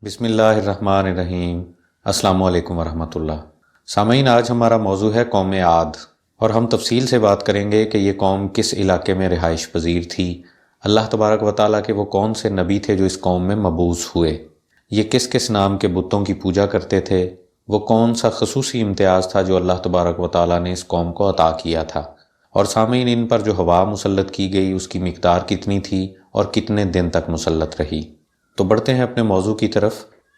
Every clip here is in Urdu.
بسم اللہ الرحمن الرحیم۔ السلام علیکم ورحمۃ اللہ۔ سامعین، آج ہمارا موضوع ہے قوم عاد، اور ہم تفصیل سے بات کریں گے کہ یہ قوم کس علاقے میں رہائش پذیر تھی، اللہ تبارک و تعالیٰ کے وہ کون سے نبی تھے جو اس قوم میں مبعوث ہوئے، یہ کس کس نام کے بتوں کی پوجا کرتے تھے، وہ کون سا خصوصی امتیاز تھا جو اللہ تبارک و تعالیٰ نے اس قوم کو عطا کیا تھا، اور سامعین ان پر جو ہوا مسلط کی گئی اس کی مقدار کتنی تھی اور کتنے دن تک مسلط رہی۔ تو بڑھتے ہیں اپنے موضوع کی طرف۔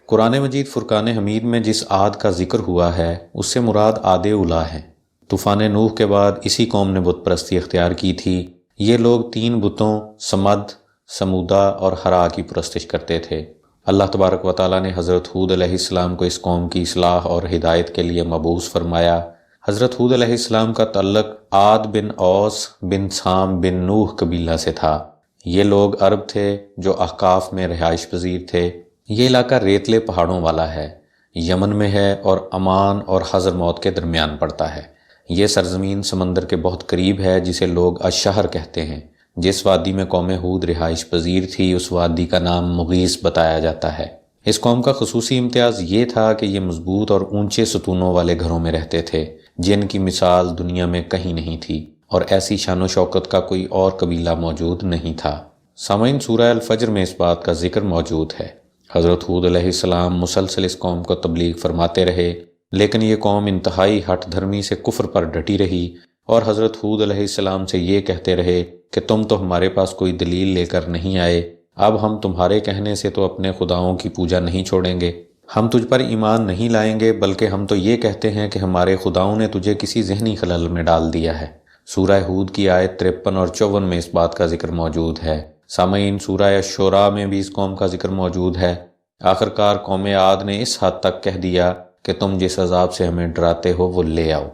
قرآن مجید فرقان حمید میں جس عاد کا ذکر ہوا ہے اس سے مراد عاد اولیٰ ہے۔ طوفان نوح کے بعد اسی قوم نے بت پرستی اختیار کی تھی۔ یہ لوگ 3 بتوں سمد، سمودہ اور ہرا کی پرستش کرتے تھے۔ اللہ تبارک و تعالیٰ نے حضرت ہود علیہ السلام کو اس قوم کی اصلاح اور ہدایت کے لیے مبعوث فرمایا۔ حضرت ہود علیہ السلام کا تعلق عاد بن اوس بن سام بن نوح قبیلہ سے تھا۔ یہ لوگ عرب تھے جو احقاف میں رہائش پذیر تھے۔ یہ علاقہ ریتلے پہاڑوں والا ہے، یمن میں ہے اور عمان اور حضر موت کے درمیان پڑتا ہے۔ یہ سرزمین سمندر کے بہت قریب ہے جسے لوگ الشہر کہتے ہیں۔ جس وادی میں قوم ہود رہائش پذیر تھی اس وادی کا نام مغیث بتایا جاتا ہے۔ اس قوم کا خصوصی امتیاز یہ تھا کہ یہ مضبوط اور اونچے ستونوں والے گھروں میں رہتے تھے جن کی مثال دنیا میں کہیں نہیں تھی، اور ایسی شان و شوکت کا کوئی اور قبیلہ موجود نہیں تھا۔ سامعین، سورہ الفجر میں اس بات کا ذکر موجود ہے۔ حضرت ہود علیہ السلام مسلسل اس قوم کو تبلیغ فرماتے رہے، لیکن یہ قوم انتہائی ہٹ دھرمی سے کفر پر ڈٹی رہی اور حضرت ہود علیہ السلام سے یہ کہتے رہے کہ تم تو ہمارے پاس کوئی دلیل لے کر نہیں آئے، اب ہم تمہارے کہنے سے تو اپنے خداؤں کی پوجا نہیں چھوڑیں گے، ہم تجھ پر ایمان نہیں لائیں گے، بلکہ ہم تو یہ کہتے ہیں کہ ہمارے خداؤں نے تجھے کسی ذہنی خلل میں ڈال دیا ہے۔ سورہ ہود کی آیت 53 اور 54 میں اس بات کا ذکر موجود ہے۔ سامعین، سورہ الشعراء میں بھی اس قوم کا ذکر موجود ہے۔ آخرکار قوم عاد نے اس حد تک کہہ دیا کہ تم جس عذاب سے ہمیں ڈراتے ہو وہ لے آؤ۔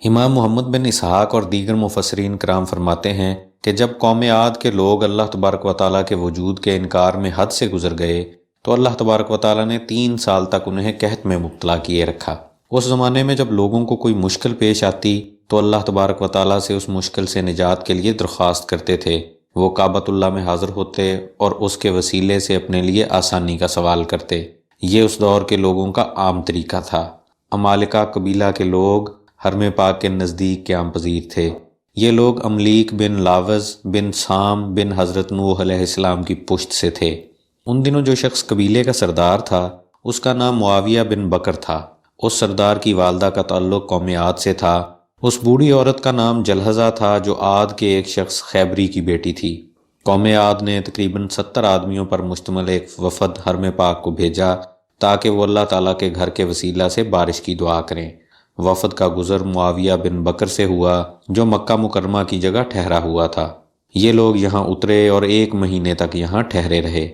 امام محمد بن اسحاق اور دیگر مفسرین کرام فرماتے ہیں کہ جب قوم عاد کے لوگ اللہ تبارک و تعالیٰ کے وجود کے انکار میں حد سے گزر گئے تو اللہ تبارک و تعالیٰ نے 3 سال تک انہیں قحط میں مبتلا کیے رکھا۔ اس زمانے میں جب لوگوں کو کوئی مشکل پیش آتی تو اللہ تبارک و تعالیٰ سے اس مشکل سے نجات کے لیے درخواست کرتے تھے۔ وہ کعبۃ اللہ میں حاضر ہوتے اور اس کے وسیلے سے اپنے لیے آسانی کا سوال کرتے۔ یہ اس دور کے لوگوں کا عام طریقہ تھا۔ عمالقہ قبیلہ کے لوگ حرم پاک کے نزدیک قیام پذیر تھے۔ یہ لوگ املیک بن لاوز بن سام بن حضرت نوح علیہ السلام کی پشت سے تھے۔ ان دنوں جو شخص قبیلے کا سردار تھا اس کا نام معاویہ بن بکر تھا۔ اس سردار کی والدہ کا تعلق قوم عاد سے تھا۔ اس بوڑھی عورت کا نام جلحظہ تھا جو عاد کے ایک شخص خیبری کی بیٹی تھی۔ قوم عاد نے تقریباً 70 آدمیوں پر مشتمل ایک وفد حرم پاک کو بھیجا تاکہ وہ اللہ تعالیٰ کے گھر کے وسیلہ سے بارش کی دعا کریں۔ وفد کا گزر معاویہ بن بکر سے ہوا جو مکہ مکرمہ کی جگہ ٹھہرا ہوا تھا۔ یہ لوگ یہاں اترے اور 1 مہینے تک یہاں ٹھہرے رہے۔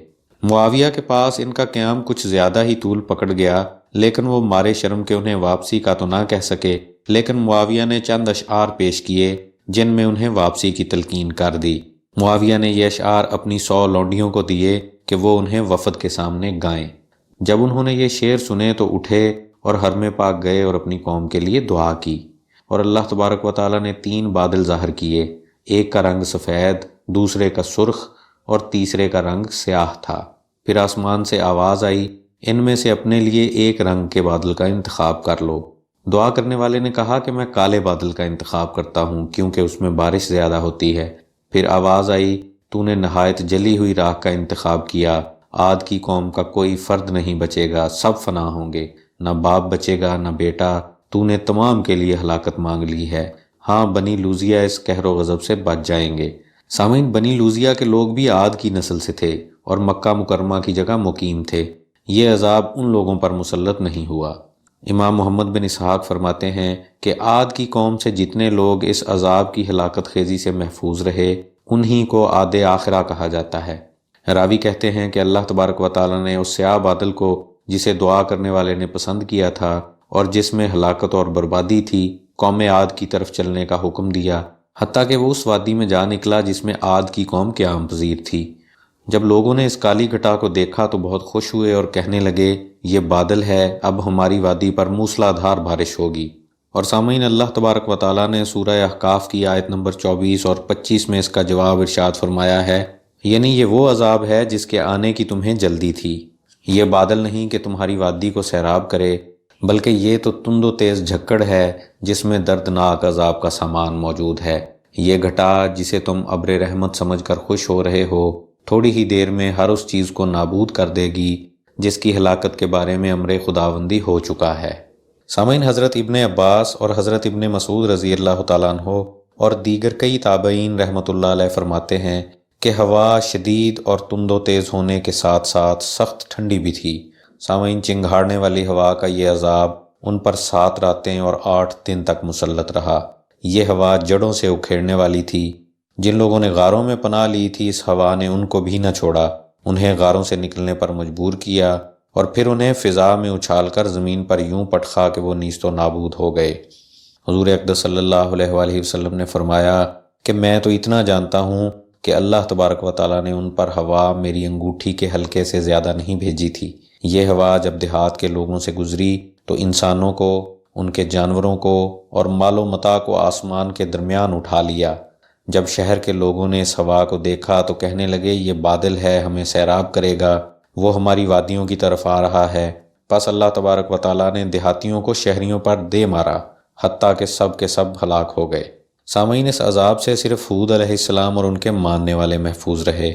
معاویہ کے پاس ان کا قیام کچھ زیادہ ہی طول پکڑ گیا، لیکن وہ مارے شرم کے انہیں واپسی کا تو نہ کہہ سکے، لیکن معاویہ نے چند اشعار پیش کیے جن میں انہیں واپسی کی تلقین کر دی۔ معاویہ نے یہ اشعار اپنی 100 لونڈیوں کو دیے کہ وہ انہیں وفد کے سامنے گائیں۔ جب انہوں نے یہ شعر سنے تو اٹھے اور حرم پاک گئے اور اپنی قوم کے لیے دعا کی، اور اللہ تبارک و تعالیٰ نے 3 بادل ظاہر کیے، ایک کا رنگ سفید، دوسرے کا سرخ اور تیسرے کا رنگ سیاہ تھا۔ پھر آسمان سے آواز آئی، ان میں سے اپنے لیے ایک رنگ کے بادل کا انتخاب کر لو۔ دعا کرنے والے نے کہا کہ میں کالے بادل کا انتخاب کرتا ہوں کیونکہ اس میں بارش زیادہ ہوتی ہے۔ پھر آواز آئی، تو نے نہایت جلی ہوئی راہ کا انتخاب کیا، عاد کی قوم کا کوئی فرد نہیں بچے گا، سب فنا ہوں گے، نہ باپ بچے گا نہ بیٹا، تو نے تمام کے لیے ہلاکت مانگ لی ہے، ہاں بنی لوزیا اس قہر و غضب سے بچ جائیں گے۔ سامعین، بنی لوزیا کے لوگ بھی عاد کی نسل سے تھے اور مکہ مکرمہ کی جگہ مقیم تھے۔ یہ عذاب ان لوگوں پر مسلط نہیں ہوا۔ امام محمد بن اسحاق فرماتے ہیں کہ عاد کی قوم سے جتنے لوگ اس عذاب کی ہلاکت خیزی سے محفوظ رہے انہی کو عاد آخرہ کہا جاتا ہے۔ راوی کہتے ہیں کہ اللہ تبارک و تعالیٰ نے اس سیاہ بادل کو جسے دعا کرنے والے نے پسند کیا تھا اور جس میں ہلاکت اور بربادی تھی، قوم عاد کی طرف چلنے کا حکم دیا، حتیٰ کہ وہ اس وادی میں جا نکلا جس میں عاد کی قوم قیام پذیر تھی۔ جب لوگوں نے اس کالی گھٹا کو دیکھا تو بہت خوش ہوئے اور کہنے لگے، یہ بادل ہے، اب ہماری وادی پر موسلا دھار بارش ہوگی۔ اور سامعین، اللہ تبارک و تعالیٰ نے سورہ احقاف کی آیت نمبر 24 اور 25 میں اس کا جواب ارشاد فرمایا ہے، یعنی یہ وہ عذاب ہے جس کے آنے کی تمہیں جلدی تھی، یہ بادل نہیں کہ تمہاری وادی کو سیراب کرے، بلکہ یہ تو تند و تیز جھکڑ ہے جس میں دردناک عذاب کا سامان موجود ہے۔ یہ گھٹا جسے تم ابر رحمت سمجھ کر خوش ہو رہے ہو، تھوڑی ہی دیر میں ہر اس چیز کو نابود کر دے گی جس کی ہلاکت کے بارے میں امر خداوندی ہو چکا ہے۔ سامعین، حضرت ابن عباس اور حضرت ابن مسعود رضی اللہ تعالیٰ عنہ اور دیگر کئی تابعین رحمۃ اللہ علیہ فرماتے ہیں کہ ہوا شدید اور تند و تیز ہونے کے ساتھ ساتھ سخت ٹھنڈی بھی تھی۔ سامعین، چنگھاڑنے والی ہوا کا یہ عذاب ان پر 7 راتیں اور 8 دن تک مسلط رہا۔ یہ ہوا جڑوں سے اکھیڑنے والی تھی۔ جن لوگوں نے غاروں میں پناہ لی تھی، اس ہوا نے ان کو بھی نہ چھوڑا، انہیں غاروں سے نکلنے پر مجبور کیا اور پھر انہیں فضا میں اچھال کر زمین پر یوں پٹخا کہ وہ نیست و نابود ہو گئے۔ حضور اقدس صلی اللہ علیہ وآلہ وسلم نے فرمایا کہ میں تو اتنا جانتا ہوں کہ اللہ تبارک و تعالیٰ نے ان پر ہوا میری انگوٹھی کے حلقے سے زیادہ نہیں بھیجی تھی۔ یہ ہوا جب دیہات کے لوگوں سے گزری تو انسانوں کو، ان کے جانوروں کو اور مال و متاع کو آسمان کے درمیان اٹھا لیا۔ جب شہر کے لوگوں نے اس ہوا کو دیکھا تو کہنے لگے، یہ بادل ہے، ہمیں سیراب کرے گا، وہ ہماری وادیوں کی طرف آ رہا ہے۔ پس اللہ تبارک و تعالیٰ نے دیہاتیوں کو شہریوں پر دے مارا، حتیٰ کہ سب کے سب ہلاک ہو گئے۔ سامعین، اس عذاب سے صرف ہود علیہ السلام اور ان کے ماننے والے محفوظ رہے۔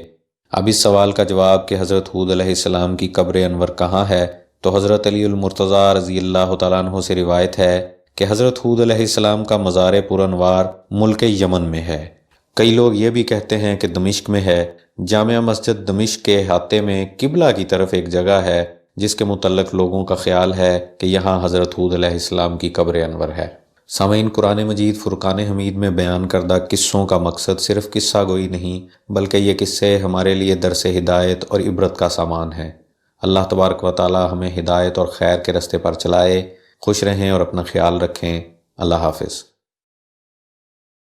اب اس سوال کا جواب کہ حضرت ہود علیہ السلام کی قبر انور کہاں ہے، تو حضرت علی المرتضیٰ رضی اللہ تعالیٰ عنہ سے روایت ہے کہ حضرت ہود علیہ السلام کا مزار پر انوار ملک یمن میں ہے۔ کئی لوگ یہ بھی کہتے ہیں کہ دمشق میں ہے۔ جامع مسجد دمشق کے احاطے میں قبلہ کی طرف ایک جگہ ہے جس کے متعلق لوگوں کا خیال ہے کہ یہاں حضرت ہود علیہ السلام کی قبر انور ہے۔ سامعین، قرآن مجید فرقان حمید میں بیان کردہ قصوں کا مقصد صرف قصہ گوئی نہیں، بلکہ یہ قصے ہمارے لیے درس ہدایت اور عبرت کا سامان ہیں۔ اللہ تبارک و تعالی ہمیں ہدایت اور خیر کے رستے پر چلائے۔ خوش رہیں اور اپنا خیال رکھیں۔ اللہ حافظ۔